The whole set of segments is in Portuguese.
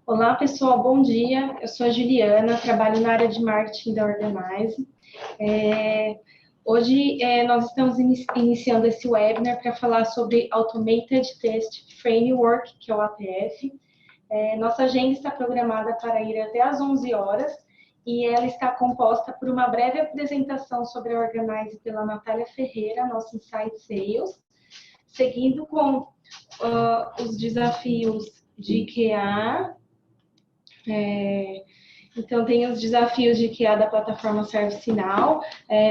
Olá, pessoal, bom dia. Eu sou a Juliana, trabalho na área de marketing da Organize. Hoje nós estamos iniciando esse webinar para falar sobre Automated Test Framework, que é o ATF. Nossa agenda está programada para ir até às 11 horas e ela está composta por uma breve apresentação sobre a Organize pela Natália Ferreira, nossa Insight Sales, seguindo com os desafios de QA. Então, tem os desafios de QA da plataforma ServiceNow.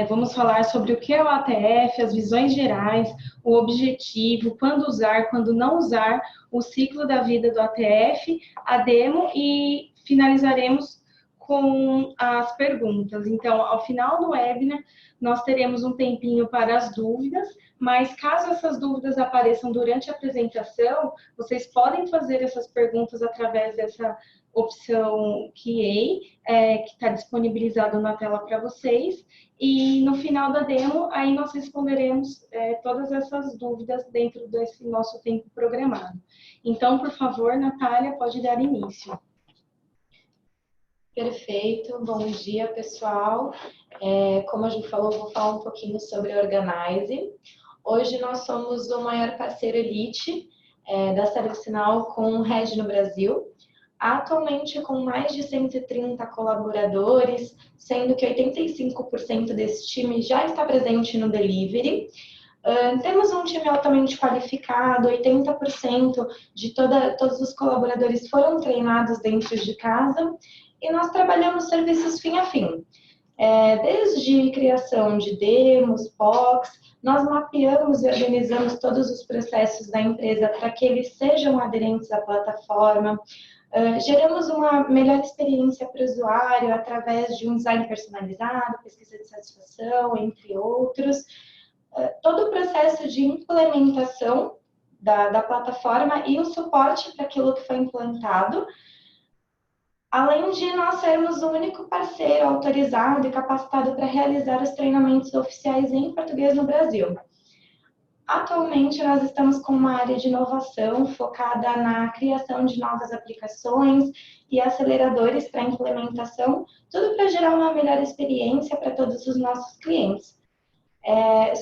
Vamos falar sobre o que é o ATF, as visões gerais, o objetivo, quando usar, quando não usar, o ciclo da vida do ATF, a demo e finalizaremos com as perguntas. Então, ao final do webinar, nós teremos um tempinho para as dúvidas, mas caso essas dúvidas apareçam durante a apresentação, vocês podem fazer essas perguntas através dessa opção QA, que está disponibilizado na tela para vocês, e no final da demo, aí nós responderemos todas essas dúvidas dentro desse nosso tempo programado. Então, por favor, Natália, pode dar início. Perfeito, bom dia, pessoal. Como a gente falou, vou falar um pouquinho sobre a Organize. Hoje nós somos o maior parceiro Elite da ServiceNow com Rede no Brasil. Atualmente com mais de 130 colaboradores, sendo que 85% desse time já está presente no delivery. Temos um time altamente qualificado, 80% de todos os colaboradores foram treinados dentro de casa e nós trabalhamos serviços fim a fim. Desde criação de demos, POCs, nós mapeamos e organizamos todos os processos da empresa para que eles sejam aderentes à plataforma. Geramos uma melhor experiência para o usuário através de um design personalizado, pesquisa de satisfação, entre outros. Todo o processo de implementação da plataforma e o suporte para aquilo que foi implantado, além de nós sermos o único parceiro autorizado e capacitado para realizar os treinamentos oficiais em português no Brasil. Atualmente, nós estamos com uma área de inovação focada na criação de novas aplicações e aceleradores para implementação, tudo para gerar uma melhor experiência para todos os nossos clientes.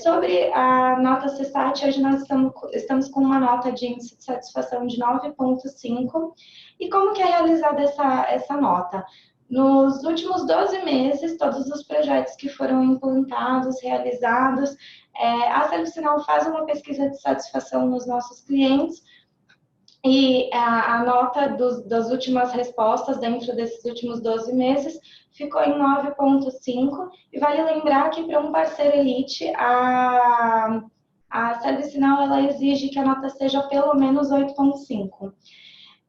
Sobre a nota CSAT, hoje nós estamos com uma nota de índice de satisfação de 9,5. E como que é realizada essa nota? Nos últimos 12 meses, todos os projetos que foram implantados, realizados, a ServiceNow faz uma pesquisa de satisfação nos nossos clientes e a nota das últimas respostas dentro desses últimos 12 meses ficou em 9,5 e vale lembrar que para um parceiro Elite, a ServiceNow ela exige que a nota seja pelo menos 8,5.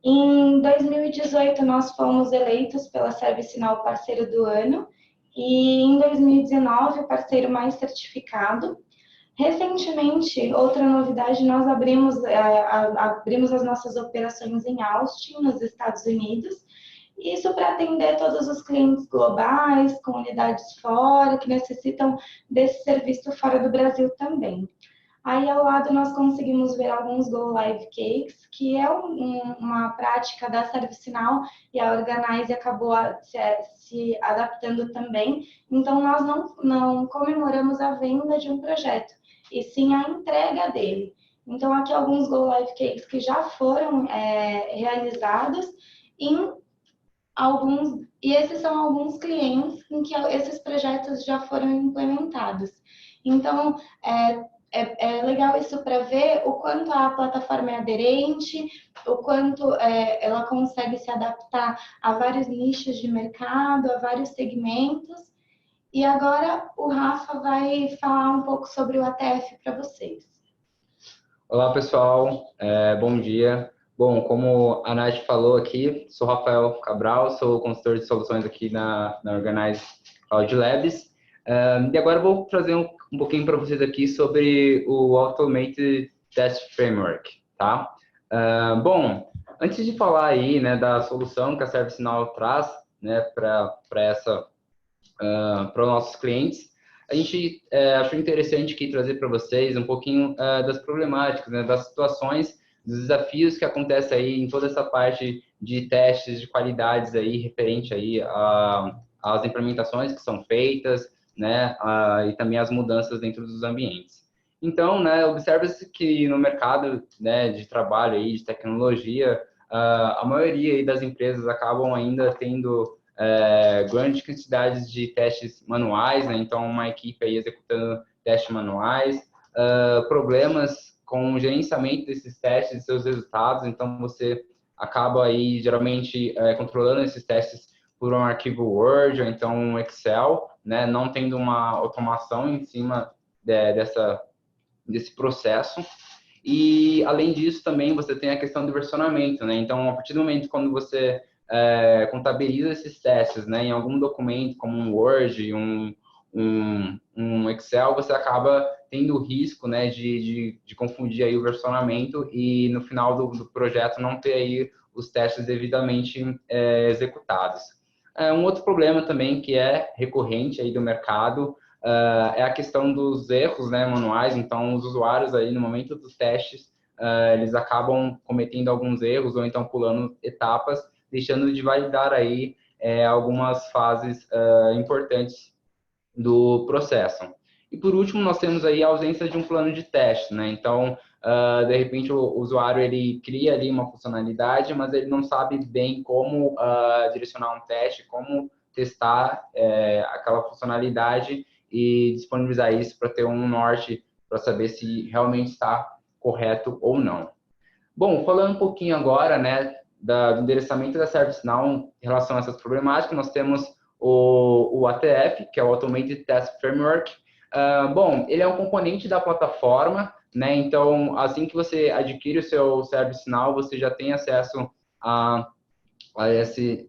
Em 2018, nós fomos eleitos pela ServiceNow parceiro do ano e em 2019, o parceiro mais certificado. Recentemente, outra novidade, nós abrimos as nossas operações em Austin, nos Estados Unidos, isso para atender todos os clientes globais, com unidades fora, que necessitam desse serviço fora do Brasil também. Aí, ao lado, nós conseguimos ver alguns Go Live Cakes, que é uma prática da ServiceNow e a Organize acabou se adaptando também. Então, nós não comemoramos a venda de um projeto, e sim a entrega dele. Então, aqui alguns Go Live Cakes que já foram realizados e esses são alguns clientes em que esses projetos já foram implementados. Então, é legal isso para ver o quanto a plataforma é aderente, o quanto ela consegue se adaptar a vários nichos de mercado, a vários segmentos. E agora o Rafa vai falar um pouco sobre o ATF para vocês. Olá, pessoal. Bom dia. Bom, como a Nath falou aqui, sou Rafael Cabral, sou consultor de soluções aqui na Organize Cloud Labs. E agora eu vou trazer um pouquinho para vocês aqui sobre o Automated Test Framework, tá? Bom, antes de falar aí, né, da solução que a ServiceNow traz, né, para os nossos clientes, a gente achou interessante aqui trazer para vocês um pouquinho das problemáticas, né, das situações, dos desafios que acontecem aí em toda essa parte de testes de qualidades aí referente aí às implementações que são feitas, né, e também as mudanças dentro dos ambientes. Então, né, observa-se que no mercado, né, de trabalho aí, de tecnologia, a maioria aí das empresas acabam ainda tendo grandes quantidades de testes manuais, né, então uma equipe aí executando testes manuais, problemas com o gerenciamento desses testes e seus resultados, então você acaba aí geralmente controlando esses testes por um arquivo Word ou então um Excel, né, não tendo uma automação em cima desse processo. E, além disso, também você tem a questão do versionamento, né? Então, a partir do momento quando você contabiliza esses testes, né, em algum documento, como um Word, um Excel, você acaba tendo o risco, né, de confundir aí o versionamento e, no final do projeto, não ter aí os testes devidamente executados. Um outro problema também que é recorrente aí do mercado é a questão dos erros, né, manuais. Então, os usuários aí no momento dos testes, eles acabam cometendo alguns erros ou então pulando etapas, deixando de validar aí algumas fases importantes do processo. E por último, nós temos aí a ausência de um plano de teste, né? Então, de repente, o usuário ele cria ali uma funcionalidade, mas ele não sabe bem como direcionar um teste, como testar aquela funcionalidade e disponibilizar isso para ter um norte para saber se realmente está correto ou não. Bom, falando um pouquinho agora, né, do endereçamento da ServiceNow em relação a essas problemáticas, nós temos o ATF, que é o Automated Test Framework. Bom, ele é um componente da plataforma, né, então assim que você adquire o seu ServiceNow, você já tem acesso a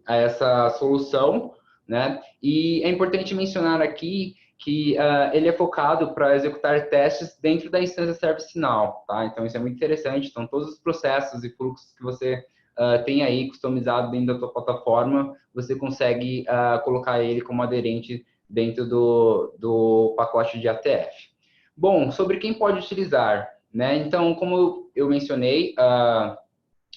essa solução, né, e é importante mencionar aqui que ele é focado para executar testes dentro da instância ServiceNow, tá? Então, isso é muito interessante. Então, todos os processos e fluxos que você tem aí customizado dentro da sua plataforma, você consegue colocar ele como aderente dentro do pacote de ATF. Bom, sobre quem pode utilizar, né? Então, como eu mencionei,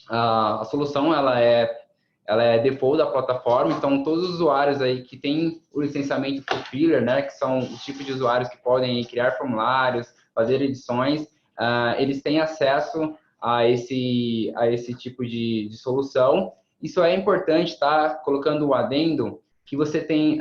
a solução ela é default da plataforma, então todos os usuários aí que têm o licenciamento Fulfiller, né, que são os tipos de usuários que podem criar formulários, fazer edições, eles têm acesso a esse tipo de solução. Isso é importante, tá? Colocando o adendo que você tem,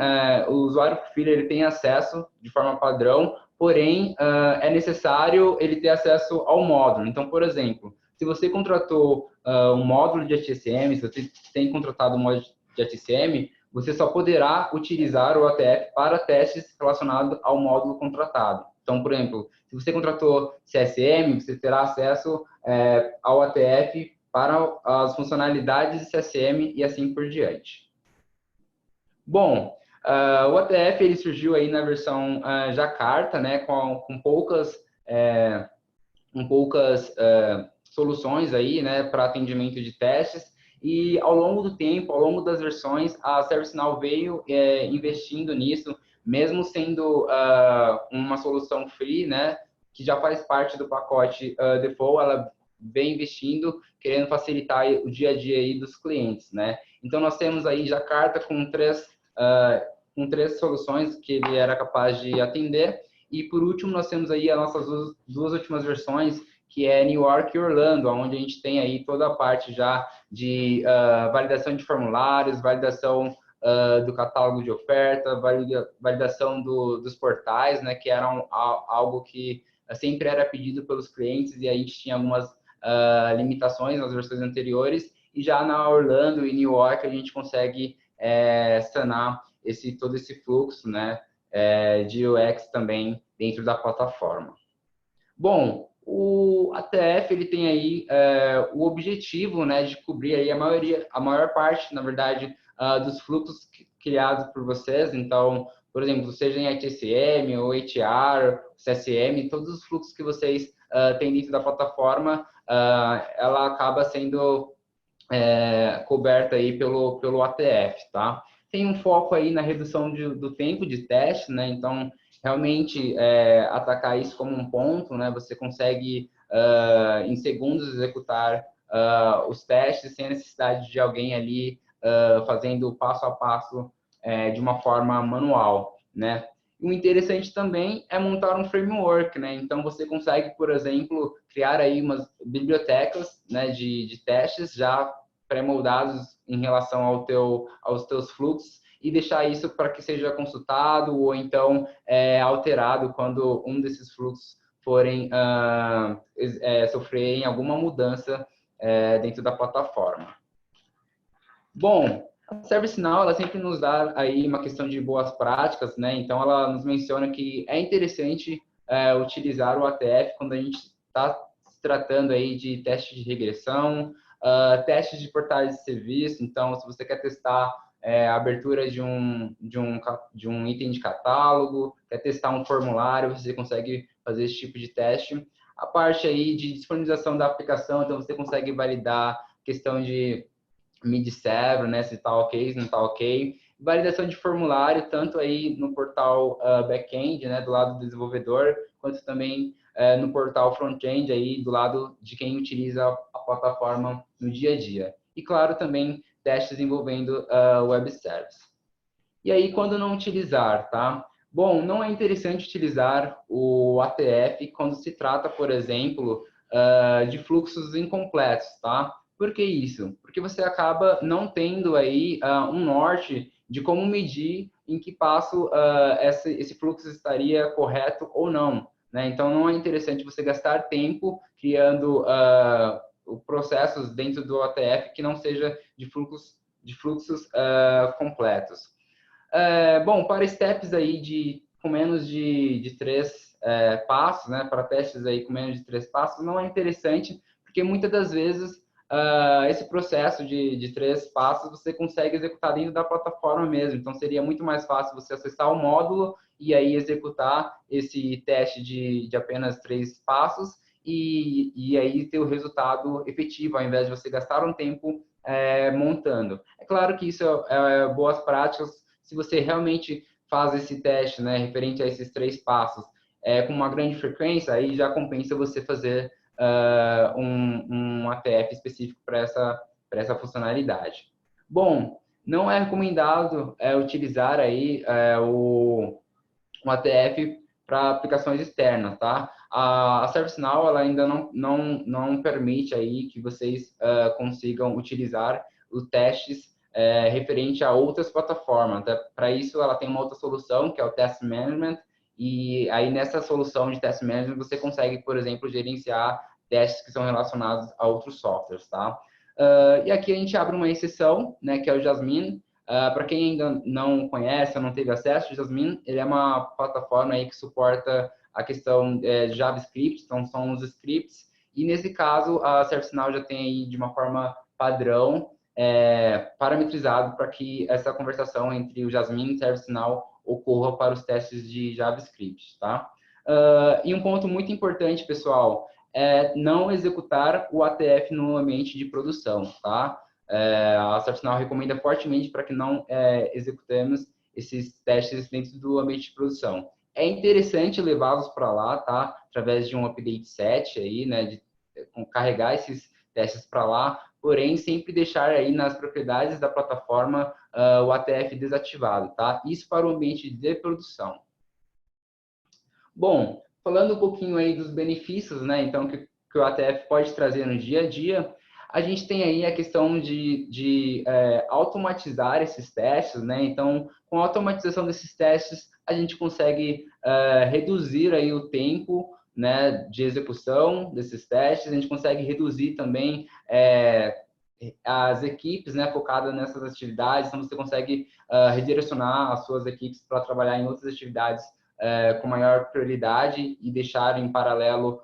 o usuário Fulfiller ele tem acesso de forma padrão, porém é necessário ele ter acesso ao módulo. Então, por exemplo, se você contratou um módulo de HTML, se você tem contratado um módulo de HTML, você só poderá utilizar o ATF para testes relacionados ao módulo contratado. Então, por exemplo, se você contratou CSM, você terá acesso ao ATF para as funcionalidades de CSM e assim por diante. Bom, o ATF ele surgiu aí na versão Jakarta, né, com poucas soluções aí, né, para atendimento de testes, e ao longo do tempo, ao longo das versões, a ServiceNow veio investindo nisso, mesmo sendo uma solução free, né, que já faz parte do pacote default, ela vem investindo, querendo facilitar o dia a dia aí dos clientes, né. Então, nós temos aí Jakarta com três soluções que ele era capaz de atender, e por último, nós temos aí as nossas duas últimas versões, que é New York e Orlando, onde a gente tem aí toda a parte já de validação de formulários, validação do catálogo de oferta, validação dos portais, né, que eram algo que sempre era pedido pelos clientes e a gente tinha algumas limitações nas versões anteriores, e já na Orlando e New York a gente consegue sanar todo esse fluxo, né, de UX também dentro da plataforma. Bom, o ATF ele tem aí o objetivo, né, de cobrir aí a maior parte, na verdade, dos fluxos criados por vocês. Então, por exemplo, seja em HCM ou HR, CSM, todos os fluxos que vocês têm dentro da plataforma, ela acaba sendo coberta aí pelo ATF, tá? Tem um foco aí na redução do tempo de teste, né? Então, realmente, atacar isso como um ponto, né? Você consegue, em segundos, executar os testes sem a necessidade de alguém ali fazendo passo a passo de uma forma manual, né? O interessante também é montar um framework, né? Então, você consegue, por exemplo, criar aí umas bibliotecas, né, de testes já pré-moldados em relação aos teus fluxos e deixar isso para que seja consultado ou então alterado quando um desses fluxos forem sofrerem alguma mudança dentro da plataforma. Bom, a ServiceNow, ela sempre nos dá aí uma questão de boas práticas, né? Então, ela nos menciona que é interessante utilizar o ATF quando a gente está se tratando aí de testes de regressão, testes de portais de serviço. Então, se você quer testar a abertura de um item de catálogo, quer testar um formulário, você consegue fazer esse tipo de teste. A parte aí de disponibilização da aplicação, então você consegue validar questão de mid-server, né, se está ok, se não está ok. Validação de formulário, tanto aí no portal back-end, né, do lado do desenvolvedor, quanto também no portal front-end, aí do lado de quem utiliza a plataforma no dia a dia. E, claro, também testes envolvendo web service. E aí, quando não utilizar, tá? Bom, não é interessante utilizar o ATF quando se trata, por exemplo, de fluxos incompletos, tá? Por que isso? Porque você acaba não tendo aí um norte de como medir em que passo esse fluxo estaria correto ou não, né? Então, não é interessante você gastar tempo criando processos dentro do ATF que não seja de fluxos completos. Bom, para steps aí com menos de 3 passos, né, para testes aí com menos de 3 passos, não é interessante, porque muitas das vezes esse processo de 3 passos você consegue executar dentro da plataforma mesmo. Então, seria muito mais fácil você acessar o módulo e aí executar esse teste de apenas 3 passos e aí ter o resultado efetivo, ao invés de você gastar um tempo montando. É claro que isso é boas práticas se você realmente faz esse teste, né, referente a esses 3 passos, com uma grande frequência, aí já compensa você fazer um ATF específico para essa funcionalidade. Bom, não é recomendado utilizar aí o ATF para aplicações externas, tá? A ServiceNow ela ainda não permite aí que vocês consigam utilizar os testes referente a outras plataformas. Para isso, ela tem uma outra solução, que é o Test Management, e aí nessa solução de Test Management você consegue, por exemplo, gerenciar testes que são relacionados a outros softwares, tá? E aqui a gente abre uma exceção, né, que é o Jasmine. Para quem ainda não conhece ou não teve acesso, o Jasmine ele é uma plataforma aí que suporta a questão de JavaScript, então são os scripts, e nesse caso a ServiceNow já tem aí de uma forma padrão parametrizado para que essa conversação entre o Jasmine e o ServiceNow ocorra para os testes de JavaScript, tá? E um ponto muito importante, pessoal, é não executar o ATF no ambiente de produção, tá? A ServiceNow recomenda fortemente para que não executemos esses testes dentro do ambiente de produção. É interessante levá-los para lá, tá? Através de um update set aí, né? De carregar esses testes para lá, porém sempre deixar aí nas propriedades da plataforma o ATF desativado, tá? Isso para o ambiente de produção. Bom, falando um pouquinho aí dos benefícios, né? Então que o ATF pode trazer no dia a dia, a gente tem aí a questão de automatizar esses testes, né? Então, com a automatização desses testes, a gente consegue reduzir aí o tempo, né, de execução desses testes, a gente consegue reduzir também as equipes, né, focadas nessas atividades, então você consegue redirecionar as suas equipes para trabalhar em outras atividades com maior prioridade e deixar em paralelo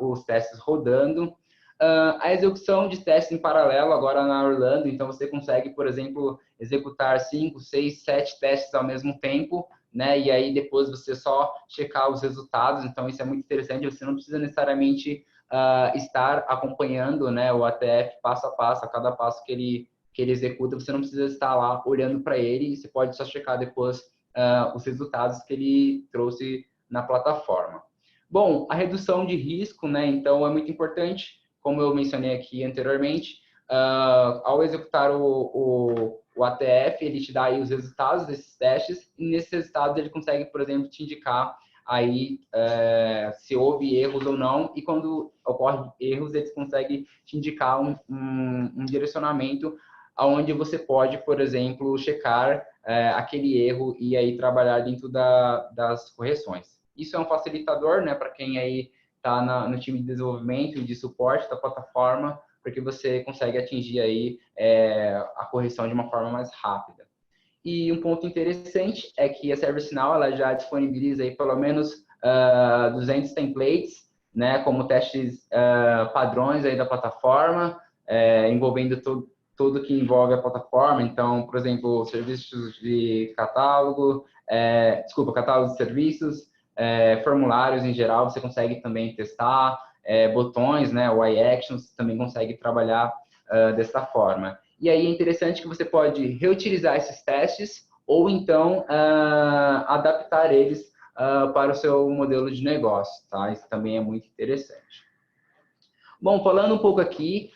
os testes rodando. A execução de testes em paralelo agora na Orlando, então você consegue, por exemplo, executar 5, 6, 7 testes ao mesmo tempo, né? E aí depois você só checar os resultados, então isso é muito interessante, você não precisa necessariamente estar acompanhando, né, o ATF passo a passo, a cada passo que ele executa, você não precisa estar lá olhando para ele, você pode só checar depois os resultados que ele trouxe na plataforma. Bom, a redução de risco, né? Então é muito importante, como eu mencionei aqui anteriormente, ao executar o ATF, ele te dá aí os resultados desses testes, e nesses resultados ele consegue, por exemplo, te indicar aí se houve erros ou não, e quando ocorre erros, eles conseguem te indicar um direcionamento aonde você pode, por exemplo, checar aquele erro e aí trabalhar dentro das correções. Isso é um facilitador, né, para quem aí está no time de desenvolvimento e de suporte da plataforma, porque você consegue atingir aí a correção de uma forma mais rápida. E um ponto interessante é que a ServiceNow ela já disponibiliza aí pelo menos 200 templates, né, como testes padrões aí da plataforma, envolvendo tudo que envolve a plataforma. Então, por exemplo, serviços de catálogo, catálogo de serviços, formulários em geral, você consegue também testar, botões, né, o iActions, também consegue trabalhar dessa forma. E aí é interessante que você pode reutilizar esses testes ou então adaptar eles para o seu modelo de negócio, tá? Isso também é muito interessante. Bom, falando um pouco aqui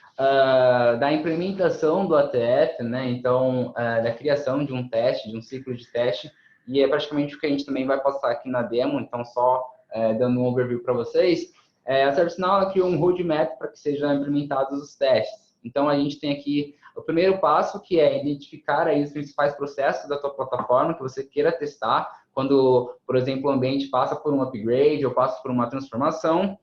da implementação do ATF, né? Então, da criação de um teste, de um ciclo de teste, e é praticamente o que a gente também vai passar aqui na demo, então só dando um overview para vocês. A ServiceNow criou um roadmap para que sejam implementados os testes. Então, a gente tem aqui o primeiro passo, que é identificar aí os principais processos da tua plataforma que você queira testar, quando, por exemplo, o ambiente passa por um upgrade ou passa por uma transformação.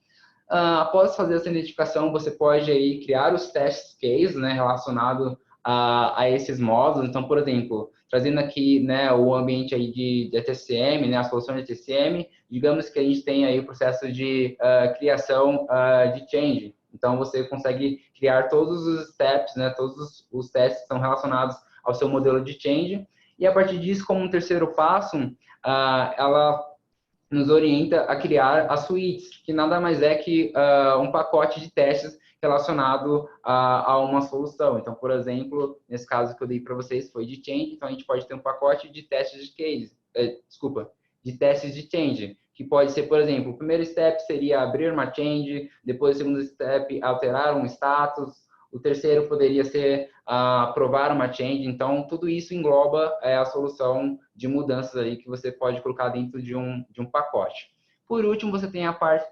Após fazer essa identificação, você pode aí criar os test cases, né, relacionado a esses módulos. Então, por exemplo, trazendo aqui, né, o ambiente aí de TCM, né, a solução de TCM, digamos que a gente tem aí o processo de criação de change. Então, você consegue criar todos os steps, né, todos os testes que são relacionados ao seu modelo de change. E a partir disso, como um terceiro passo, ela nos orienta a criar as suítes, que nada mais é que um pacote de testes relacionado a uma solução. Então, por exemplo, nesse caso que eu dei para vocês foi de change, então a gente pode ter um pacote de testes de case, de testes de change, que pode ser, por exemplo, o primeiro step seria abrir uma change, depois o segundo step, alterar um status, o terceiro poderia ser aprovar uma change. Então, tudo isso engloba a solução de mudanças aí que você pode colocar dentro de um pacote. Por último, você tem a parte,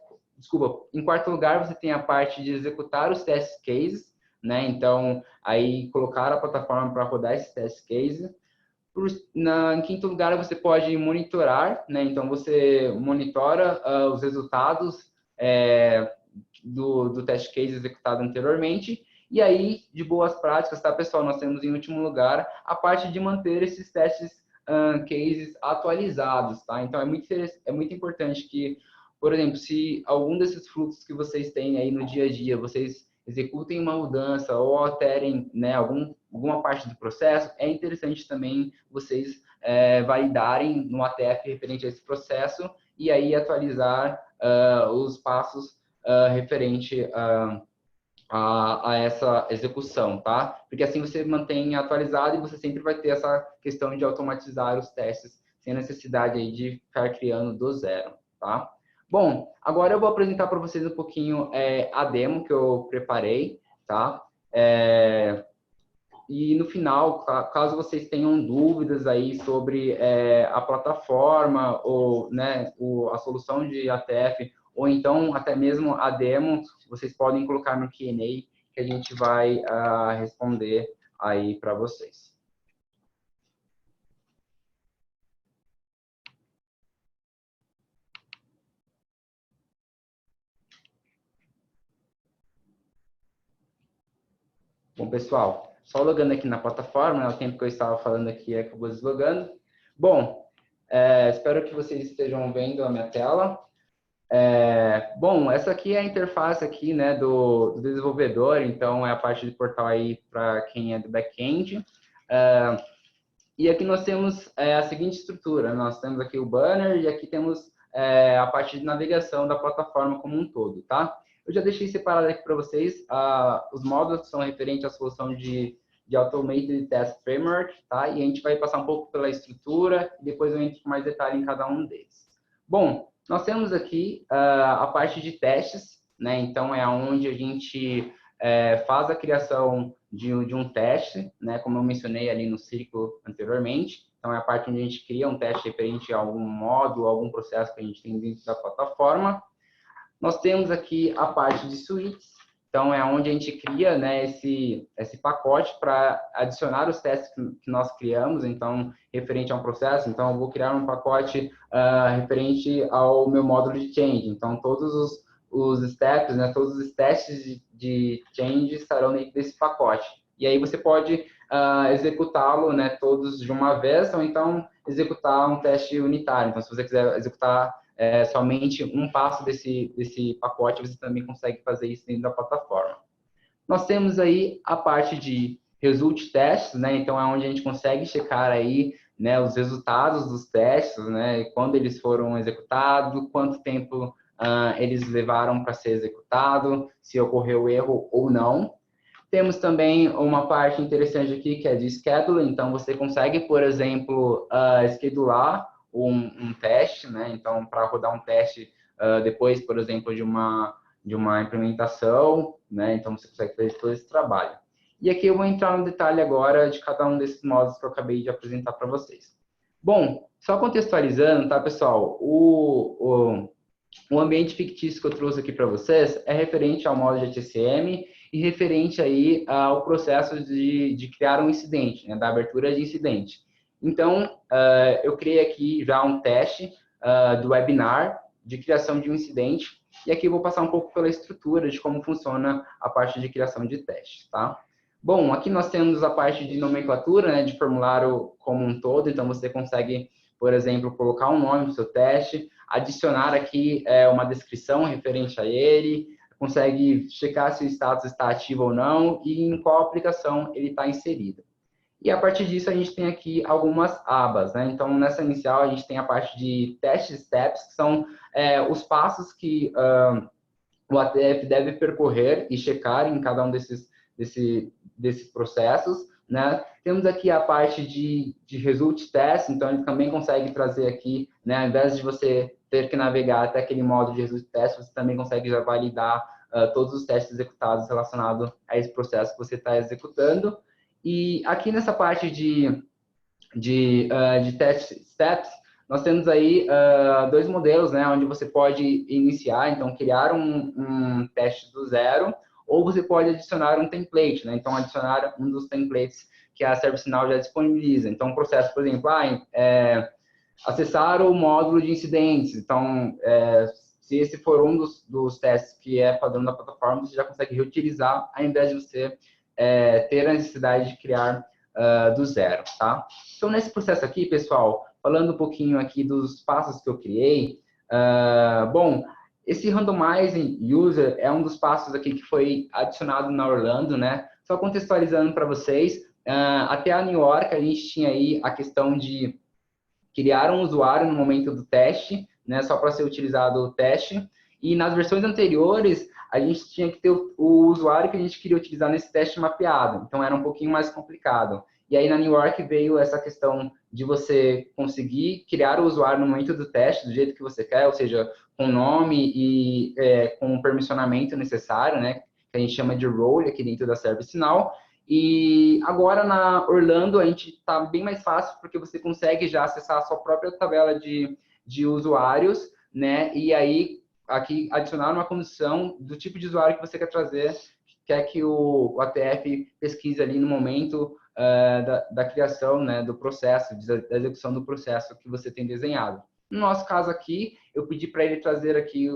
em quarto lugar, você tem a parte de executar os test cases, né? Então, aí colocar a plataforma para rodar esses test cases. Em quinto lugar, você pode monitorar, né? Então, você monitora os resultados do test case executado anteriormente. E aí, de boas práticas, tá, pessoal? Nós temos, em último lugar, a parte de manter esses testes cases atualizados, tá? Então, é muito importante que, por exemplo, se algum desses fluxos que vocês têm aí no dia a dia, vocês executem uma mudança ou alterem, né, alguma parte do processo, é interessante também vocês validarem no ATF referente a esse processo e aí atualizar os passos referente a essa execução, tá? Porque assim você mantém atualizado e você sempre vai ter essa questão de automatizar os testes sem necessidade aí de ficar criando do zero, tá? Bom, agora eu vou apresentar para vocês um pouquinho a demo que eu preparei, tá? E no final, caso vocês tenham dúvidas aí sobre a plataforma ou, né, a solução de ATF, ou então até mesmo a demo, vocês podem colocar no Q&A que a gente vai responder aí para vocês. Bom, pessoal, só logando aqui na plataforma, né, o tempo que eu estava falando aqui acabou deslogando. Bom, espero que vocês estejam vendo a minha tela. Bom, essa aqui é a interface aqui, né, do desenvolvedor, então é a parte de portal aí para quem é do back-end. E aqui nós temos a seguinte estrutura, nós temos aqui o banner e aqui temos a parte de navegação da plataforma como um todo, tá? Eu já deixei separado aqui para vocês os módulos que são referentes à solução de Automated Test Framework, tá? E a gente vai passar um pouco pela estrutura e depois eu entro com mais detalhe em cada um deles. Bom, nós temos aqui a parte de testes, né? Então, é onde a gente faz a criação de um teste, né? Como eu mencionei ali no ciclo anteriormente. Então, é a parte onde a gente cria um teste referente a algum módulo, algum processo que a gente tem dentro da plataforma. Nós temos aqui a parte de suítes. Então, é onde a gente cria, né, esse pacote para adicionar os testes que nós criamos, então, referente a um processo. Então, eu vou criar um pacote referente ao meu módulo de change. Então, todos os steps, né, todos os testes de change estarão dentro desse pacote. E aí você pode executá-lo, né, todos de uma vez, ou então executar um teste unitário. Então, se você quiser executar somente um passo desse pacote, você também consegue fazer isso dentro da plataforma. Nós temos aí a parte de result tests, né? Então, é onde a gente consegue checar aí, né, os resultados dos testes, né? Quando eles foram executados, quanto tempo eles levaram para ser executado, se ocorreu erro ou não. Temos também uma parte interessante aqui, que é de schedule. Então, você consegue, por exemplo, schedular um teste, né? Então, para rodar um teste depois, por exemplo, de uma implementação, né? Então, você consegue fazer todo esse trabalho. E aqui eu vou entrar no detalhe agora de cada um desses módulos que eu acabei de apresentar para vocês. Bom, só contextualizando, tá, pessoal? O ambiente fictício que eu trouxe aqui para vocês é referente ao módulo de HCM e referente aí ao processo de criar um incidente, né, da abertura de incidente. Então, eu criei aqui já um teste do webinar de criação de um incidente, e aqui eu vou passar um pouco pela estrutura de como funciona a parte de criação de teste, tá? Bom, aqui nós temos a parte de nomenclatura, né, de formulário como um todo, então você consegue, por exemplo, colocar um nome no seu teste, adicionar aqui uma descrição referente a ele, consegue checar se o status está ativo ou não e em qual aplicação ele está inserido. E a partir disso, a gente tem aqui algumas abas, né? Então, nessa inicial, a gente tem a parte de test steps, que são os passos que o ATF deve percorrer e checar em cada um desses processos, né? Temos aqui a parte de result test, então ele também consegue trazer aqui, né, ao invés de você ter que navegar até aquele módulo de result test, você também consegue já validar todos os testes executados relacionados a esse processo que você está executando. E aqui nessa parte de test steps, nós temos aí dois modelos, né, onde você pode iniciar, então, criar um teste do zero, ou você pode adicionar um template, né, então, adicionar um dos templates que a ServiceNow já disponibiliza. Então, o processo, por exemplo, acessar o módulo de incidentes, então, se esse for um dos testes que é padrão da plataforma, você já consegue reutilizar, ao invés de você ter a necessidade de criar do zero, tá? Então, nesse processo aqui, pessoal, falando um pouquinho aqui dos passos que eu criei, bom, esse Randomizing User é um dos passos aqui que foi adicionado na Orlando, né? Só contextualizando para vocês, até a New York a gente tinha aí a questão de criar um usuário no momento do teste, né? Só para ser utilizado o teste. E nas versões anteriores, a gente tinha que ter o usuário que a gente queria utilizar nesse teste mapeado. Então, era um pouquinho mais complicado. E aí, na New York, veio essa questão de você conseguir criar o usuário no momento do teste, do jeito que você quer, ou seja, com nome e com o permissionamento necessário, né? Que a gente chama de role aqui dentro da ServiceNow. E agora, na Orlando, a gente está bem mais fácil, porque você consegue já acessar a sua própria tabela de usuários, né? E aí, aqui, adicionar uma condição do tipo de usuário que você quer trazer, quer que o ATF pesquise ali no momento da criação, né, do processo, da execução do processo que você tem desenhado. No nosso caso aqui, eu pedi para ele trazer aqui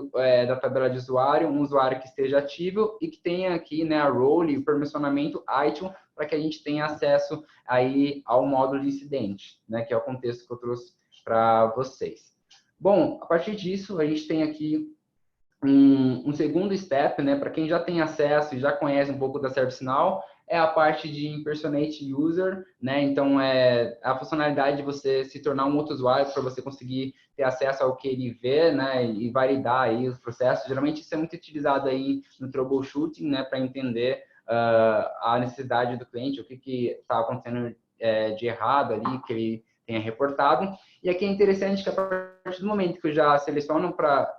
da tabela de usuário, um usuário que esteja ativo e que tenha aqui, né, a role e o permissionamento item, para que a gente tenha acesso aí ao módulo de incidente, né, que é o contexto que eu trouxe para vocês. Bom, a partir disso, a gente tem aqui um segundo step, né, para quem já tem acesso e já conhece um pouco da ServiceNow, é a parte de impersonate user, né? Então, é a funcionalidade de você se tornar um outro usuário para você conseguir ter acesso ao que ele vê, né? E validar aí os processos. Geralmente, isso é muito utilizado aí no troubleshooting, né? Para entender a necessidade do cliente, o que está acontecendo de errado ali, que ele tenha reportado. E aqui é interessante que a partir do momento que eu já seleciono para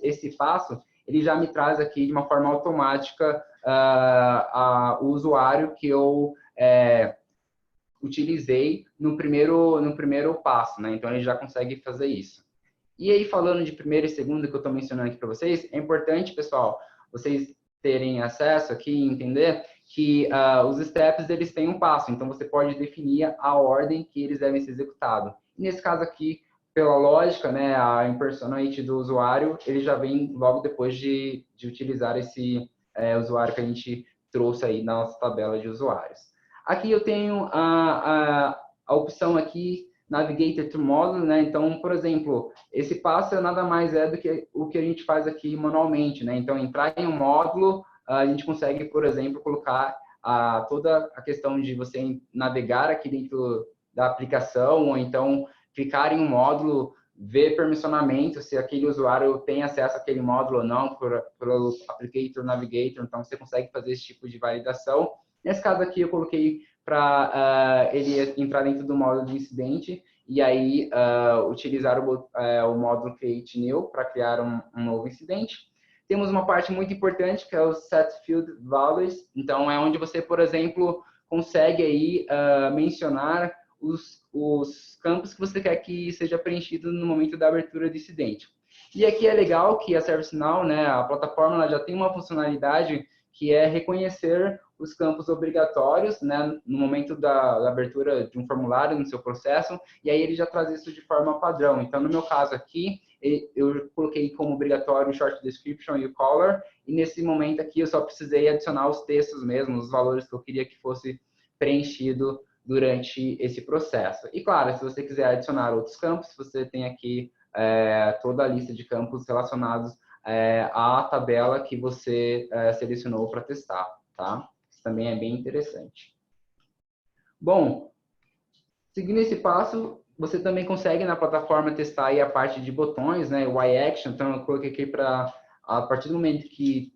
esse passo, ele já me traz aqui de uma forma automática o usuário que eu utilizei no primeiro passo, né? Então, ele já consegue fazer isso. E aí, falando de primeiro e segundo que eu estou mencionando aqui para vocês, é importante, pessoal, vocês terem acesso aqui e entender que os steps, eles têm um passo. Então, você pode definir a ordem que eles devem ser executados. Nesse caso aqui, pela lógica, né, a impersonate do usuário, ele já vem logo depois de utilizar esse usuário que a gente trouxe aí na nossa tabela de usuários. Aqui eu tenho a opção aqui, Navigator to Module, né? Então, por exemplo, esse passo nada mais é do que o que a gente faz aqui manualmente, né? Então, entrar em um módulo, a gente consegue, por exemplo, colocar toda a questão de você navegar aqui dentro da aplicação, ou então clicar em um módulo, ver permissionamento, se aquele usuário tem acesso àquele módulo ou não, pelo Applicator Navigator, então você consegue fazer esse tipo de validação. Nesse caso aqui, eu coloquei para ele entrar dentro do módulo de incidente e aí utilizar o módulo Create New para criar um novo incidente. Temos uma parte muito importante que é o Set Field Values. Então, é onde você, por exemplo, consegue aí mencionar os campos que você quer que seja preenchido no momento da abertura do incidente. E aqui é legal que a ServiceNow, né, a plataforma, ela já tem uma funcionalidade que é reconhecer os campos obrigatórios, né, no momento da abertura de um formulário no seu processo, e aí ele já traz isso de forma padrão. Então, no meu caso aqui, eu coloquei como obrigatório o short description e o color, e nesse momento aqui eu só precisei adicionar os textos mesmo, os valores que eu queria que fosse preenchido durante esse processo. E claro, se você quiser adicionar outros campos, você tem aqui toda a lista de campos relacionados à tabela que você selecionou para testar, tá? Isso também é bem interessante. Bom, seguindo esse passo, você também consegue na plataforma testar aí a parte de botões, né, o Y-Action, então eu coloquei aqui para, a partir do momento que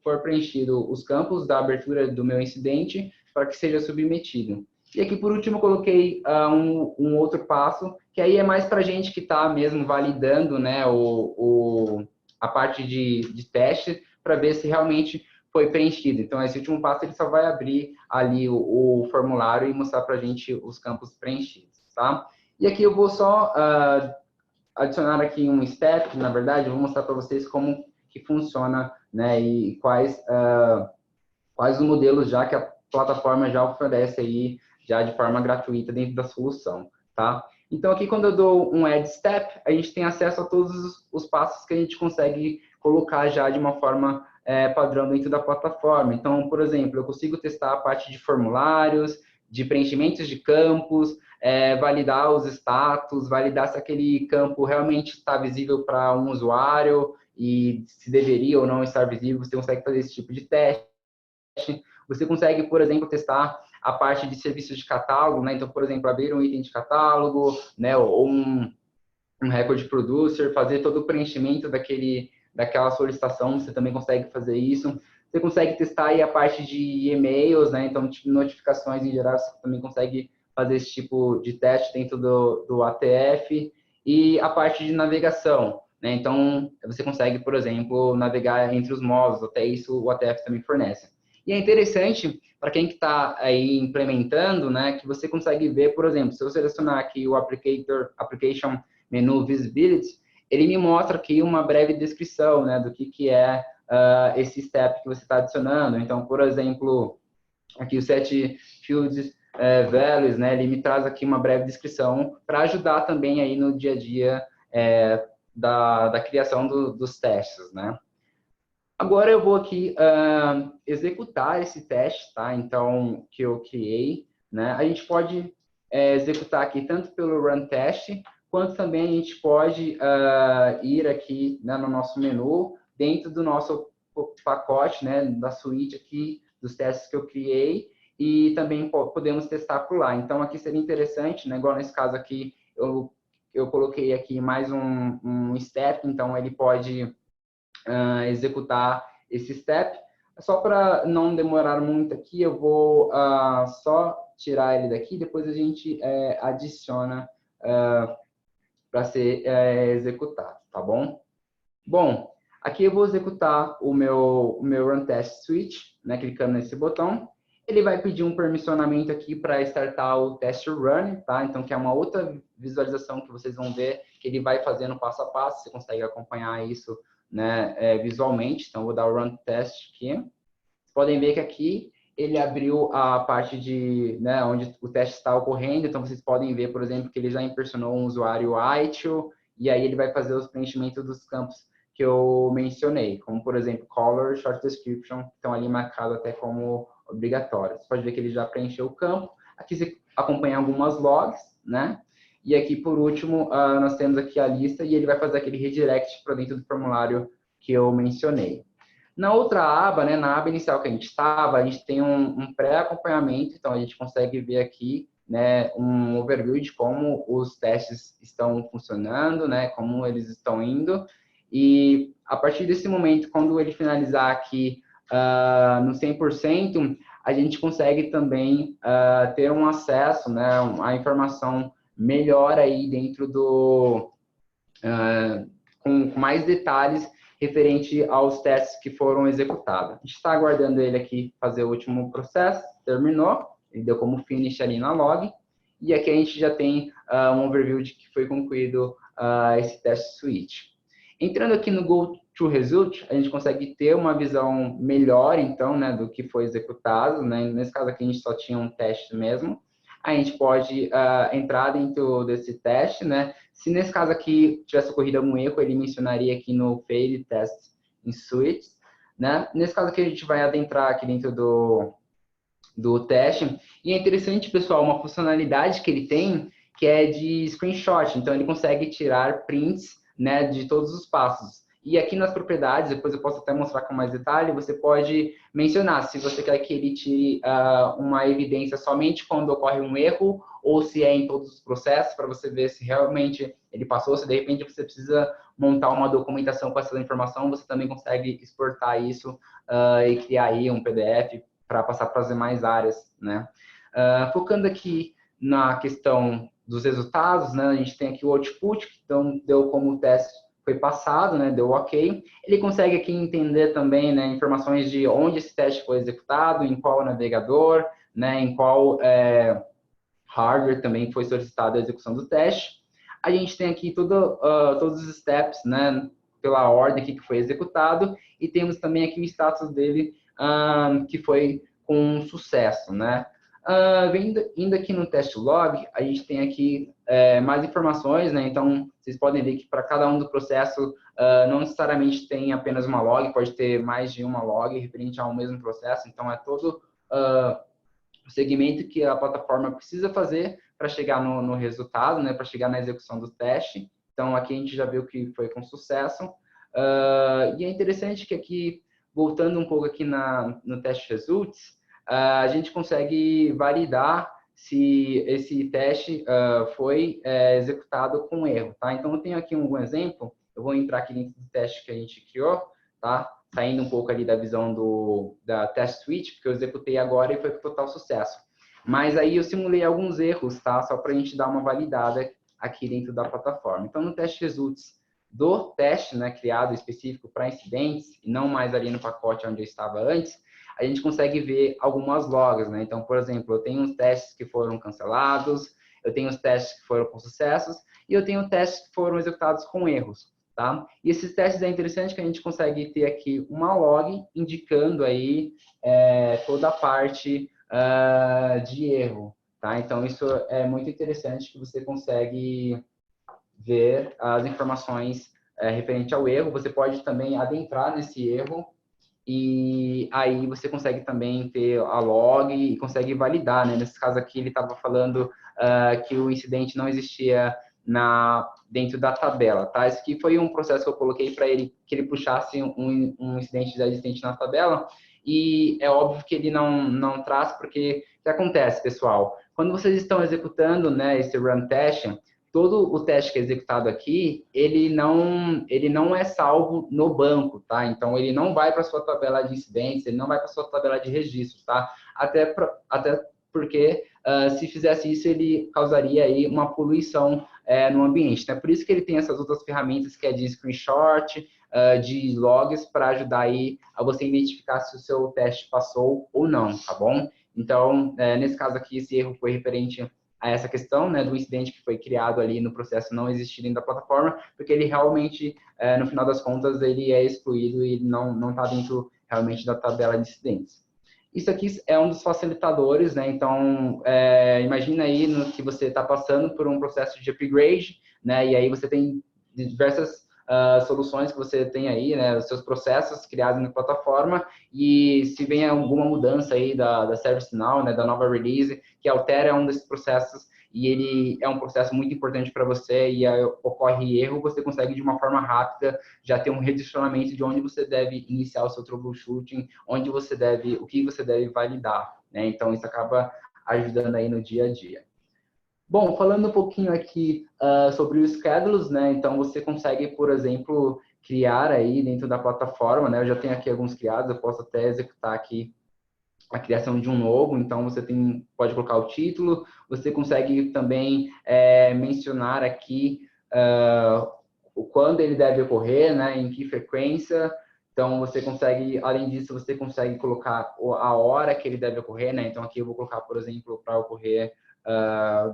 for preenchido os campos da abertura do meu incidente, para que seja submetido. E aqui, por último, eu coloquei um outro passo, que aí é mais para a gente que está mesmo validando, né, a parte de teste, para ver se realmente foi preenchido. Então, esse último passo, ele só vai abrir ali o formulário e mostrar para a gente os campos preenchidos, tá? E aqui eu vou só adicionar aqui um step, na verdade, eu vou mostrar para vocês como que funciona, né, e quais os modelos já que a plataforma já oferece aí, já de forma gratuita dentro da solução, tá? Então, aqui quando eu dou um Add Step, a gente tem acesso a todos os passos que a gente consegue colocar já de uma forma padrão dentro da plataforma. Então, por exemplo, eu consigo testar a parte de formulários, de preenchimentos de campos, validar os status, validar se aquele campo realmente está visível para um usuário e se deveria ou não estar visível, você consegue fazer esse tipo de teste. Você consegue, por exemplo, testar a parte de serviços de catálogo, né? Então, por exemplo, abrir um item de catálogo, né? Ou um record producer, fazer todo o preenchimento daquela solicitação, você também consegue fazer isso. Você consegue testar aí a parte de e-mails, né? Então, tipo, notificações em geral, você também consegue fazer esse tipo de teste dentro do ATF. E a parte de navegação, né? Então, você consegue, por exemplo, navegar entre os módulos, até isso o ATF também fornece. E é interessante para quem está aí implementando, né, que você consegue ver, por exemplo, se eu selecionar aqui o Application Menu Visibility, ele me mostra aqui uma breve descrição, né, do que é esse step que você está adicionando. Então, por exemplo, aqui o Set Fields Values, né, ele me traz aqui uma breve descrição para ajudar também aí no dia a dia da criação dos testes, né. Agora eu vou aqui executar esse teste, tá? Então, que eu criei, né? A gente pode executar aqui tanto pelo Run Test, quanto também a gente pode ir aqui, né, no nosso menu, dentro do nosso pacote, né, da suíte aqui, dos testes que eu criei, e também podemos testar por lá. Então, aqui seria interessante, né, igual nesse caso aqui, eu coloquei aqui mais um step, então ele pode executar esse step. Só para não demorar muito aqui, eu vou só tirar ele daqui, depois a gente adiciona para ser executado, tá bom? Bom, Aqui eu vou executar o meu Run Test Switch, né, clicando nesse botão. Ele vai pedir um permissionamento aqui para startar o test run, tá? Então, que é uma outra visualização que vocês vão ver, que ele vai fazendo passo a passo, você consegue acompanhar isso, né, visualmente. Então, vou dar o run test aqui. Vocês podem ver que aqui ele abriu a parte de, né, onde o teste está ocorrendo. Então, vocês podem ver, por exemplo, que ele já impersonou um usuário ITIL, e aí ele vai fazer os preenchimentos dos campos que eu mencionei, como, por exemplo, color, short description, que estão ali marcados até como obrigatórios. Você pode ver que ele já preencheu o campo. Aqui você acompanha algumas logs, né? E aqui, por último, nós temos aqui a lista e ele vai fazer aquele redirect para dentro do formulário que eu mencionei. Na outra aba, né, na aba inicial que a gente estava, a gente tem um pré-acompanhamento, então a gente consegue ver aqui, né, um overview de como os testes estão funcionando, né, como eles estão indo. E a partir desse momento, quando ele finalizar aqui no 100%, a gente consegue também ter um acesso, né, a informação melhor aí dentro do... com mais detalhes referente aos testes que foram executados. A gente está aguardando ele aqui fazer o último processo, terminou, ele deu como finish ali na log, e aqui a gente já tem um overview de que foi concluído esse teste switch. Entrando aqui no Go to Result, a gente consegue ter uma visão melhor, então, né, do que foi executado, né? Nesse caso aqui a gente só tinha um teste mesmo. A gente pode entrar dentro desse teste, né? Se nesse caso aqui tivesse ocorrido algum erro, ele mencionaria aqui no Fail Test in Suite, né? Nesse caso aqui a gente vai adentrar aqui dentro do teste. E é interessante, pessoal, uma funcionalidade que ele tem, que é de screenshot. Então, ele consegue tirar prints, né, de todos os passos. E aqui nas propriedades, depois eu posso até mostrar com mais detalhe, você pode mencionar se você quer que ele tire uma evidência somente quando ocorre um erro, ou se é em todos os processos, para você ver se realmente ele passou, se de repente você precisa montar uma documentação com essa informação, você também consegue exportar isso e criar aí um PDF para passar para as demais áreas, né? Focando aqui na questão dos resultados, né? A gente tem aqui o output, que então deu como o teste foi passado, né? Deu ok. Ele consegue aqui entender também, né, informações de onde esse teste foi executado, em qual navegador, né, em qual hardware também foi solicitada a execução do teste. A gente tem aqui todos os steps, né, pela ordem aqui que foi executado, e temos também aqui o status dele, que foi com sucesso, né? Indo aqui no test log, a gente tem aqui mais informações, né? Então, vocês podem ver que para cada um do processo, não necessariamente tem apenas uma log, pode ter mais de uma log referente ao mesmo processo. Então, é todo o segmento que a plataforma precisa fazer para chegar no resultado, né? Para chegar na execução do teste. Então, aqui a gente já viu que foi com sucesso. E é interessante que aqui, voltando um pouco aqui no test results, a gente consegue validar se esse teste foi executado com erro, tá? Então, eu tenho aqui um exemplo, eu vou entrar aqui dentro do teste que a gente criou, tá? Saindo um pouco ali da visão da test suite, porque eu executei agora e foi com total sucesso. Mas aí eu simulei alguns erros, tá? Só para a gente dar uma validada aqui dentro da plataforma. Então, no teste results do teste, né, criado específico para incidentes, e não mais ali no pacote onde eu estava antes, a gente consegue ver algumas logs, né? Então, por exemplo, eu tenho uns testes que foram cancelados, eu tenho os testes que foram com sucessos, e eu tenho testes que foram executados com erros, tá? E esses testes é interessante que a gente consegue ter aqui uma log indicando aí toda a parte de erro, tá? Então, isso é muito interessante que você consegue ver as informações referente ao erro. Você pode também adentrar nesse erro e aí você consegue também ter a log e consegue validar, né? Nesse caso aqui, ele estava falando que o incidente não existia dentro da tabela, tá? Esse aqui foi um processo que eu coloquei para ele, que ele puxasse um incidente já existente na tabela, e é óbvio que ele não traz, porque o que acontece, pessoal? Quando vocês estão executando, né, esse run test, todo o teste que é executado aqui, ele não é salvo no banco, tá? Então, ele não vai para a sua tabela de incidentes, ele não vai para a sua tabela de registros, tá? Até porque se fizesse isso, ele causaria aí uma poluição no ambiente. Então, é por isso que ele tem essas outras ferramentas que é de screenshot, de logs, para ajudar aí a você identificar se o seu teste passou ou não, tá bom? Então, nesse caso aqui, esse erro foi referente a essa questão, né, do incidente que foi criado ali no processo não existir dentro da plataforma, porque ele realmente, no final das contas, ele é excluído e ele não está dentro realmente da tabela de incidentes. Isso aqui é um dos facilitadores, né? Então, imagina aí que você está passando por um processo de upgrade, né? E aí você tem diversas soluções que você tem aí, né? Os seus processos criados na plataforma, e se vem alguma mudança aí da ServiceNow, né? Da nova release, que altera um desses processos, e ele é um processo muito importante para você, e aí ocorre erro, você consegue de uma forma rápida já ter um redirecionamento de onde você deve iniciar o seu troubleshooting, onde você deve, o que você deve validar, né? Então isso acaba ajudando aí no dia a dia. Bom, falando um pouquinho aqui sobre os schedules, né? Então você consegue, por exemplo, criar aí dentro da plataforma, né? Eu já tenho aqui alguns criados, eu posso até executar aqui a criação de um novo, então você pode colocar o título, você consegue também mencionar aqui quando ele deve ocorrer, né, em que frequência. Então você consegue, além disso, você consegue colocar a hora que ele deve ocorrer, né? Então aqui eu vou colocar, por exemplo, para ocorrer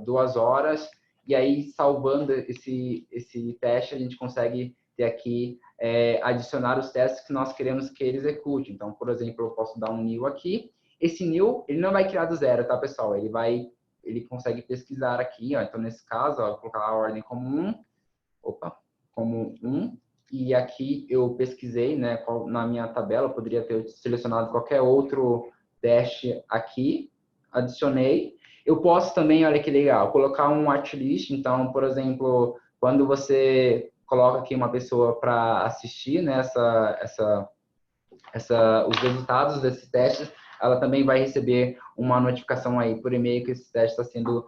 2 horas, e aí salvando esse teste, a gente consegue ter aqui adicionar os testes que nós queremos que ele execute. Então, por exemplo, eu posso dar um new aqui. Esse new, ele não vai criar do zero, tá, pessoal? Ele consegue pesquisar aqui, ó. Então, nesse caso, ó, eu vou colocar a ordem como 1. Opa, como 1. E aqui eu pesquisei, né, na minha tabela, eu poderia ter selecionado qualquer outro teste aqui, adicionei. Eu posso também, olha que legal, colocar um watchlist. Então, por exemplo, quando você coloca aqui uma pessoa para assistir, né, os resultados desses testes, ela também vai receber uma notificação aí por e-mail que esse teste está sendo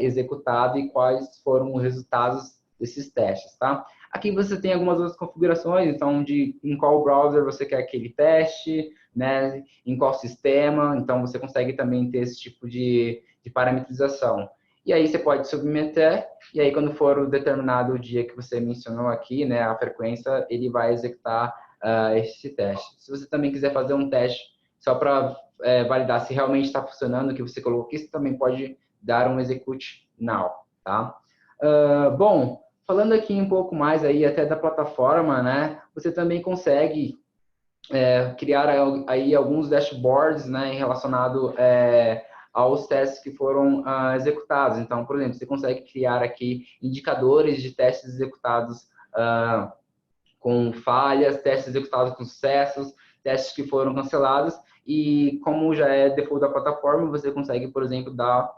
executado e quais foram os resultados desses testes, tá? Aqui você tem algumas outras configurações, então em qual browser você quer aquele teste, né? Em qual sistema, então você consegue também ter esse tipo de parametrização. E aí você pode submeter, e aí quando for o determinado dia que você mencionou aqui, né, a frequência, ele vai executar esse teste. Se você também quiser fazer um teste só para validar se realmente está funcionando o que você colocou aqui, você também pode dar um execute now, tá? Bom, falando aqui um pouco mais aí até da plataforma, né? Você também consegue criar aí alguns dashboards, né, relacionado aos testes que foram executados. Então, por exemplo, você consegue criar aqui indicadores de testes executados com falhas, testes executados com sucessos, testes que foram cancelados, e como já é default da plataforma, você consegue, por exemplo, dar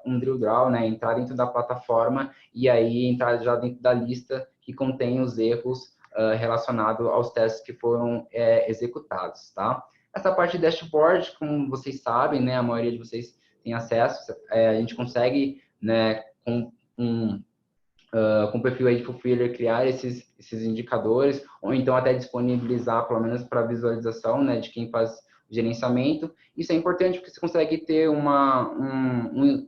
um drill down, né, entrar dentro da plataforma e aí entrar já dentro da lista que contém os erros relacionados aos testes que foram executados, tá? Essa parte de dashboard, como vocês sabem, né, a maioria de vocês tem acesso, a gente consegue, né, com o perfil aí de Fulfiller, criar esses indicadores, ou então até disponibilizar, pelo menos para visualização, né, de quem faz o gerenciamento. Isso é importante porque você consegue ter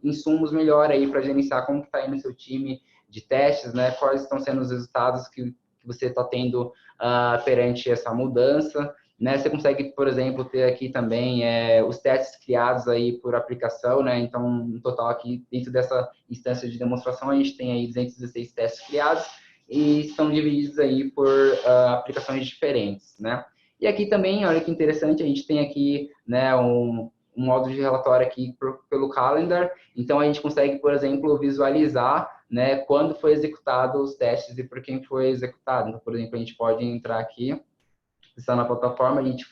insumos melhor aí para gerenciar como está indo o seu time de testes, né, quais estão sendo os resultados que você está tendo perante essa mudança. Né, você consegue, por exemplo, ter aqui também os testes criados aí por aplicação, né? Então, no total aqui, dentro dessa instância de demonstração, a gente tem aí 216 testes criados e são divididos aí por aplicações diferentes, né? E aqui também, olha que interessante, a gente tem aqui, né, um modo de relatório aqui pelo calendar. Então, a gente consegue, por exemplo, visualizar, né, quando foi executado os testes e por quem foi executado. Então, por exemplo, a gente pode entrar aqui, está na plataforma, a gente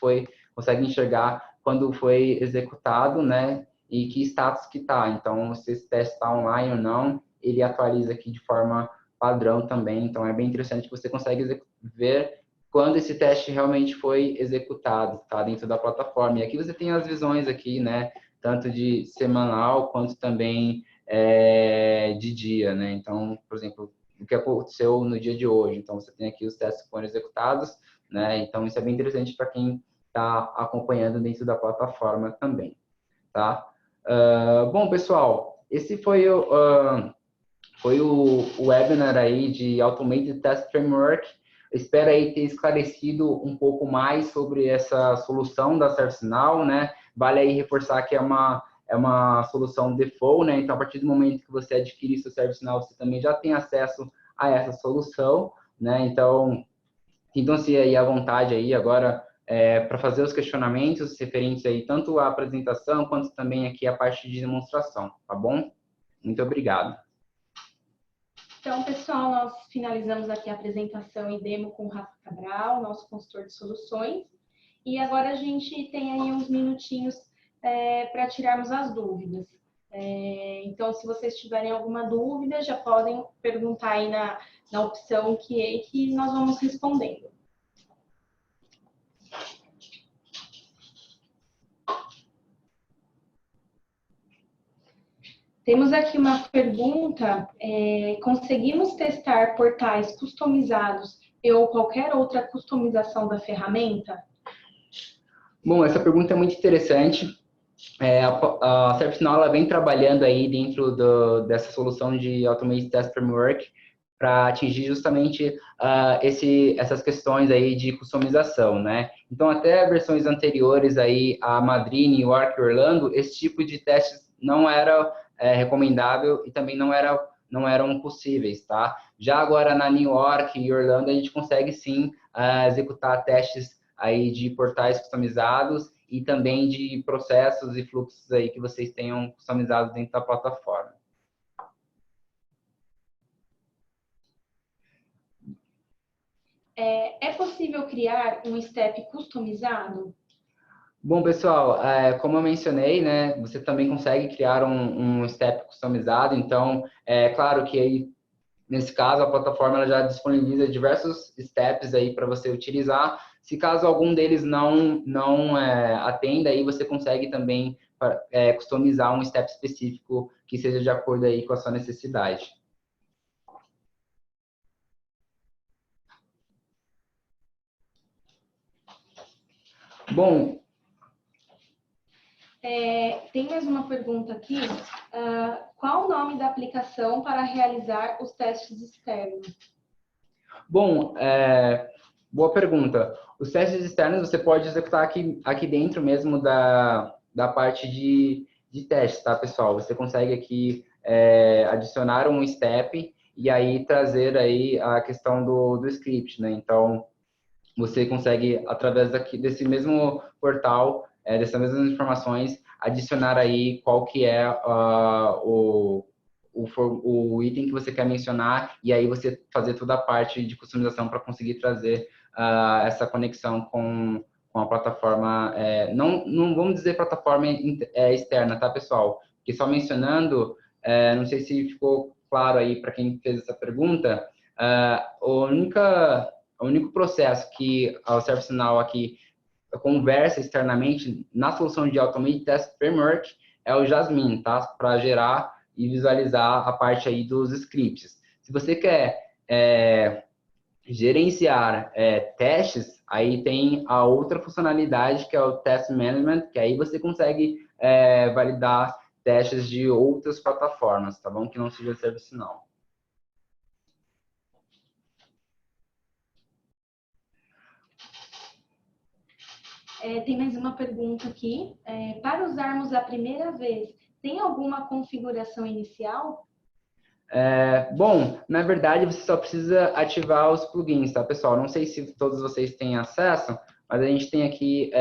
consegue enxergar quando foi executado, né, e que status que está. Então, se esse teste está online ou não, ele atualiza aqui de forma padrão também. Então, é bem interessante que você consegue ver quando esse teste realmente foi executado, tá, dentro da plataforma. E aqui você tem as visões aqui, né, tanto de semanal quanto também de dia, né. Então, por exemplo, o que aconteceu no dia de hoje. Então, você tem aqui os testes que foram executados, né? Então, isso é bem interessante para quem está acompanhando dentro da plataforma também, tá? Bom, pessoal, esse foi o webinar aí de Automated Test Framework. Espero aí ter esclarecido um pouco mais sobre essa solução da ServiceNow, né? Vale aí reforçar que é uma solução default, né? Então, a partir do momento que você adquirir seu ServiceNow, você também já tem acesso a essa solução, né? Então, sintam-se aí à vontade aí agora para fazer os questionamentos referentes aí tanto à apresentação quanto também aqui à parte de demonstração, tá bom? Muito obrigado. Então, pessoal, nós finalizamos aqui a apresentação e demo com o Rafa Cabral, nosso consultor de soluções. E agora a gente tem aí uns minutinhos para tirarmos as dúvidas. Então, se vocês tiverem alguma dúvida, já podem perguntar aí na opção que nós vamos respondendo. Temos aqui uma pergunta, conseguimos testar portais customizados ou qualquer outra customização da ferramenta? Bom, essa pergunta é muito interessante. A ServiceNow ela vem trabalhando aí dentro dessa solução de Automated Test Framework para atingir justamente essas questões aí de customização, né? Então, até versões anteriores aí, a Madryn, York e Orlando, esse tipo de testes não era recomendável e também não eram possíveis, tá? Já agora na New York e Orlando a gente consegue sim executar testes aí de portais customizados e também de processos e fluxos aí que vocês tenham customizados dentro da plataforma. É possível criar um step customizado? Bom, pessoal, como eu mencionei, né, você também consegue criar um step customizado, então, é claro que aí, nesse caso, a plataforma ela já disponibiliza diversos steps aí para você utilizar. Se caso algum deles não atenda, aí você consegue também customizar um step específico que seja de acordo aí com a sua necessidade. Bom, tem mais uma pergunta aqui. Qual o nome da aplicação para realizar os testes externos? Bom, boa pergunta. Os testes externos você pode executar aqui dentro mesmo da parte de testes, tá, pessoal? Você consegue aqui adicionar um step e aí trazer aí a questão do script, né? Então, você consegue, através desse mesmo portal, dessas mesmas informações, adicionar aí qual que é o item que você quer mencionar e aí você fazer toda a parte de customização para conseguir trazer essa conexão com a plataforma, não vamos dizer plataforma externa, tá, pessoal? Porque só mencionando, não sei se ficou claro aí para quem fez essa pergunta, o único processo que a ServiceNow aqui conversa externamente na solução de Automated Test Framework é o Jasmine, tá? Para gerar e visualizar a parte aí dos scripts. Se você quer gerenciar testes, aí tem a outra funcionalidade que é o Test Management, que aí você consegue validar testes de outras plataformas, tá bom? Que não seja ServiceNow. Tem mais uma pergunta aqui. Para usarmos a primeira vez, tem alguma configuração inicial? Bom, na verdade, você só precisa ativar os plugins, tá, pessoal? Não sei se todos vocês têm acesso, mas a gente tem aqui,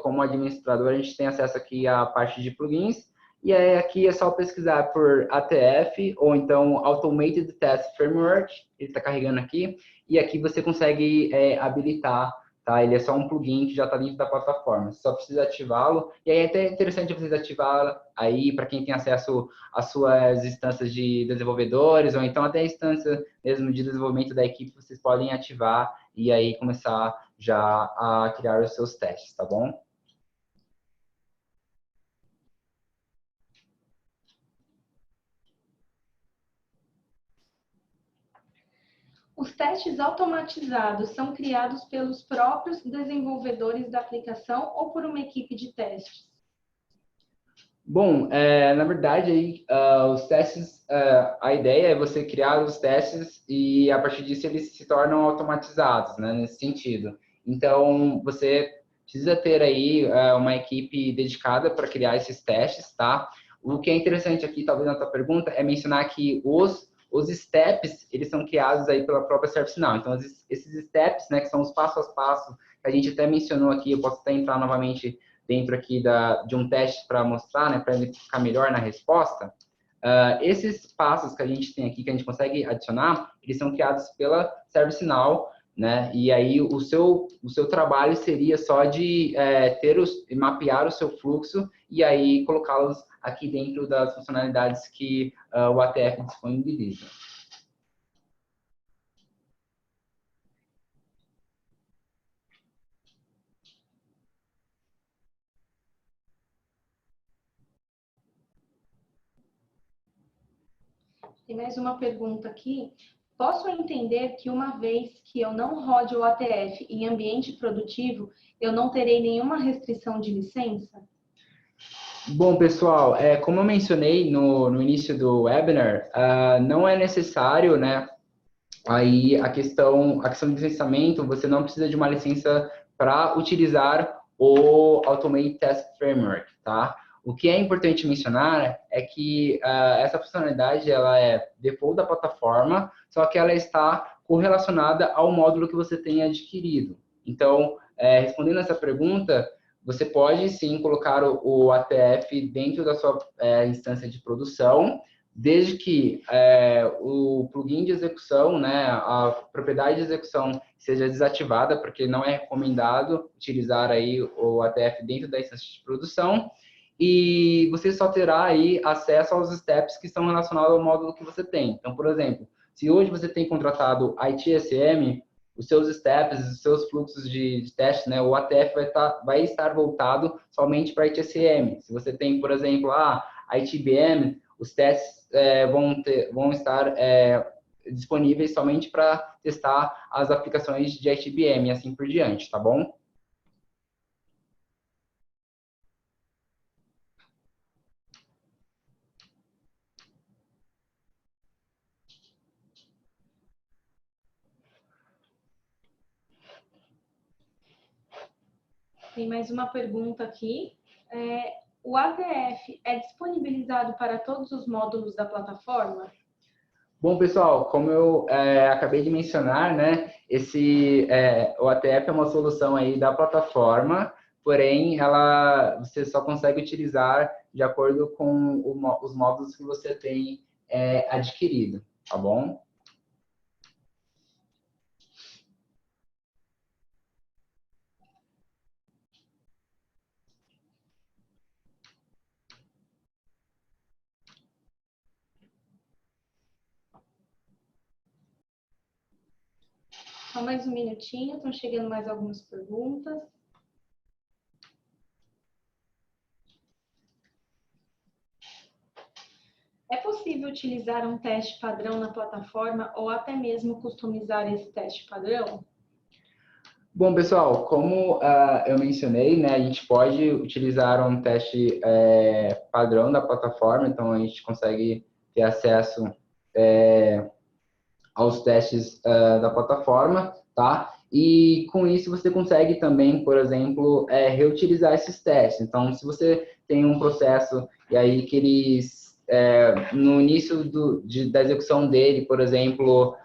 como administrador, a gente tem acesso aqui à parte de plugins, e aí aqui é só pesquisar por ATF, ou então Automated Test Framework, ele está carregando aqui, e aqui você consegue habilitar, tá? Ele é só um plugin que já está dentro da plataforma, você só precisa ativá-lo, e aí é até interessante vocês ativá-lo aí para quem tem acesso às suas instâncias de desenvolvedores, ou então até a instância mesmo de desenvolvimento da equipe, vocês podem ativar e aí começar já a criar os seus testes, tá bom? Os testes automatizados são criados pelos próprios desenvolvedores da aplicação ou por uma equipe de testes? Bom, na verdade, aí, os testes, a ideia é você criar os testes e, a partir disso, eles se tornam automatizados, né, nesse sentido. Então, você precisa ter aí uma equipe dedicada para criar esses testes, tá? O que é interessante aqui, talvez na tua pergunta, é mencionar que os steps, eles são criados aí pela própria ServiceNow. Então, esses steps, né, que são os passo a passo, que a gente até mencionou aqui, eu posso até entrar novamente dentro aqui de um teste para mostrar, né, para ele ficar melhor na resposta. Esses passos que a gente tem aqui, que a gente consegue adicionar, eles são criados pela ServiceNow, né? E aí o seu trabalho seria só de mapear o seu fluxo e aí colocá-los aqui dentro das funcionalidades que o ATF disponibiliza. Tem mais uma pergunta aqui. Posso entender que uma vez que eu não rode o ATF em ambiente produtivo, eu não terei nenhuma restrição de licença? Bom, pessoal, como eu mencionei no início do webinar, não é necessário, né, aí a questão de licenciamento, você não precisa de uma licença para utilizar o Automate Task Framework, tá? O que é importante mencionar é que essa funcionalidade ela é default da plataforma, só que ela está correlacionada ao módulo que você tem adquirido. Então, respondendo essa pergunta, você pode sim colocar o ATF dentro da sua instância de produção, desde que o plugin de execução, né, a propriedade de execução seja desativada, porque não é recomendado utilizar aí o ATF dentro da instância de produção, e você só terá aí acesso aos steps que estão relacionados ao módulo que você tem. Então, por exemplo, se hoje você tem contratado ITSM, os seus steps, os seus fluxos de teste, né, o ATF vai estar voltado somente para ITSM. Se você tem, por exemplo, ITBM, os testes vão estar disponíveis somente para testar as aplicações de ITBM e assim por diante, tá bom? Tem mais uma pergunta aqui. O ATF é disponibilizado para todos os módulos da plataforma? Bom, pessoal, como eu acabei de mencionar, né, o ATF é uma solução aí da plataforma, porém, você só consegue utilizar de acordo com os módulos que você tem adquirido, tá bom? Só mais um minutinho, estão chegando mais algumas perguntas. É possível utilizar um teste padrão na plataforma ou até mesmo customizar esse teste padrão? Bom, pessoal, como eu mencionei, né, a gente pode utilizar um teste padrão da plataforma, então a gente consegue ter acesso aos testes da plataforma, tá? E com isso você consegue também, por exemplo, reutilizar esses testes. Então, se você tem um processo e aí que eles, no início da execução dele, por exemplo,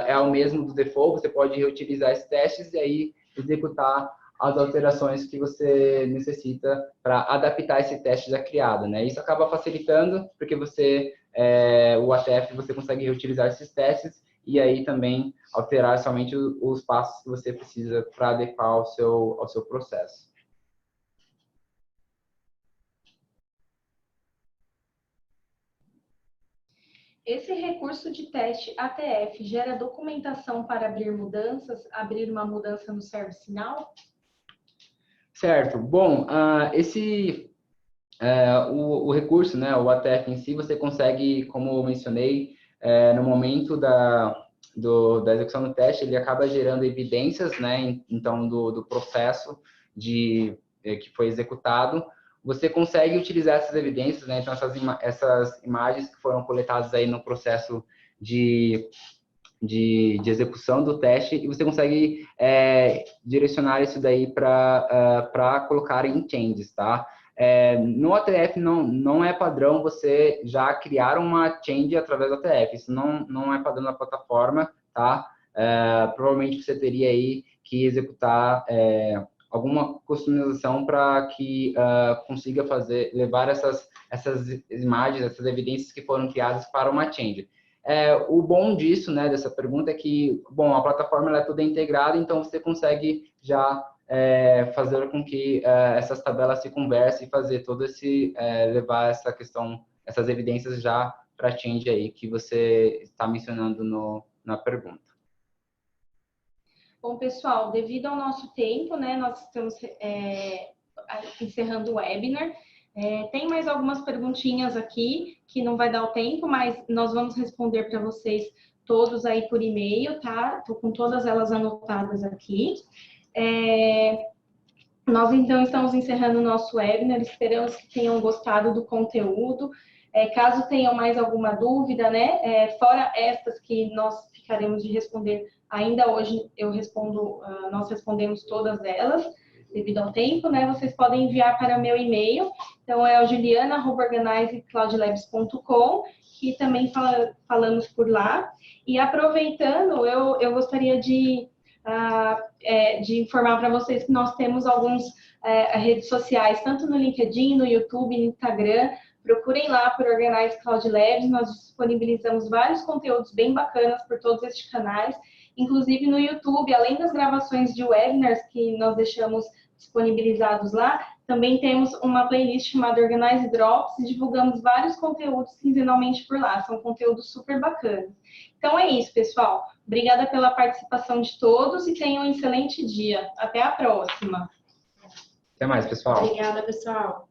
é o mesmo do default, você pode reutilizar esses testes e aí executar as alterações que você necessita para adaptar esse teste já criado, né? Isso acaba facilitando, porque o ATF, você consegue reutilizar esses testes e aí também alterar somente os passos que você precisa para adequar ao seu processo. Esse recurso de teste ATF gera documentação para abrir uma mudança no ServiceNow? Certo. Bom, o recurso, né, o ATF em si, você consegue, como eu mencionei, no momento da execução do teste, ele acaba gerando evidências, né, então, do processo que foi executado. você consegue utilizar essas evidências, né? Então, essas imagens que foram coletadas aí no processo de execução do teste, e você consegue direcionar isso daí para colocar em changes, tá? No ATF não é padrão você já criar uma change através do ATF, isso não é padrão da plataforma, tá? Provavelmente você teria aí que executar alguma customização para que consiga levar essas imagens, essas evidências que foram criadas para uma change. O bom disso, né, dessa pergunta é que, bom, a plataforma ela é toda integrada, então você consegue já fazer com que essas tabelas se conversem e fazer todo levar essa questão, essas evidências já para a change aí que você está mencionando na pergunta. Bom, pessoal, devido ao nosso tempo, né, nós estamos encerrando o webinar. Tem mais algumas perguntinhas aqui que não vai dar o tempo, mas nós vamos responder para vocês todos aí por e-mail, tá? Estou com todas elas anotadas aqui. Nós, então, estamos encerrando o nosso webinar, esperamos que tenham gostado do conteúdo. Caso tenham mais alguma dúvida, né, fora estas que nós ficaremos de responder ainda hoje, nós respondemos todas elas, devido ao tempo, né, vocês podem enviar para o meu e-mail, então é o juliana@organizecloudlabs.com, que também falamos por lá. E aproveitando, eu gostaria de informar para vocês que nós temos algumas redes sociais, tanto no LinkedIn, no YouTube, no Instagram. Procurem lá por Organize Cloud Labs, nós disponibilizamos vários conteúdos bem bacanas por todos estes canais, inclusive no YouTube, além das gravações de webinars que nós deixamos disponibilizados lá, também temos uma playlist chamada Organize Drops e divulgamos vários conteúdos quinzenalmente por lá, são conteúdos super bacanas. Então é isso, pessoal. Obrigada pela participação de todos e tenham um excelente dia. Até a próxima. Até mais, pessoal. Obrigada, pessoal.